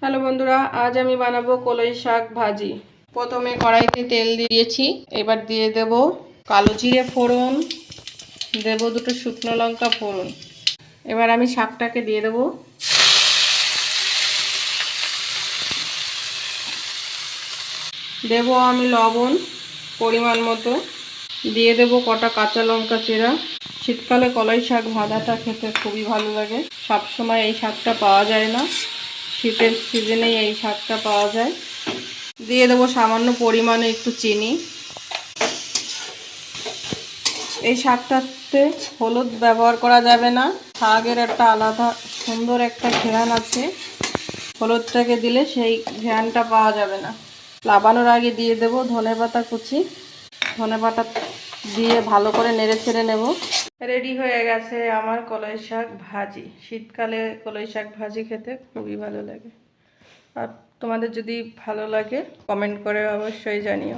Hello বন্ধুরা, আজ আমি বানাবো কলই শাক ভাজি। প্রথমে কড়াইতে তেল দিয়েছি, এবার দিয়ে দেব কালো জিরে ফোড়ন, দেব দুটো শুকনো লঙ্কা ফোড়ন। এবার আমি শাকটাকে দিয়ে দেব। দেব আমি লবণ পরিমাণ মতো, দিয়ে দেব কটা কাঁচা লঙ্কা চেরা। শীতকালে কলাই শাক ভাজাটা খেতে খুবই ভালো লাগে। সবসময় এই শাকটা পাওয়া যায় না, শীতের সিজনেই এই শাকটা পাওয়া যায়। দিয়ে দেবো সামান্য পরিমাণে একটু চিনি। এই শাকটাতে হলুদ ব্যবহার করা যাবে না, শাকের একটা আলাদা সুন্দর একটা ঘ্রাণ আছে, হলুদটাকে দিলে সেই ঘ্রাণটা পাওয়া যাবে না। নাবানোর আগে দিয়ে দেবো ধনেপাতা কুচি। ধনেপাতা দিয়ে ভালো করে নেড়ে ছেড়ে নেব। রেডি হয়ে গেছে আমার কলাই শাক ভাজি। শীতকালে কলাই শাক ভাজি খেতে খুবই ভালো লাগে। আর তোমাদের যদি ভালো লাগে কমেন্ট করে অবশ্যই জানিও।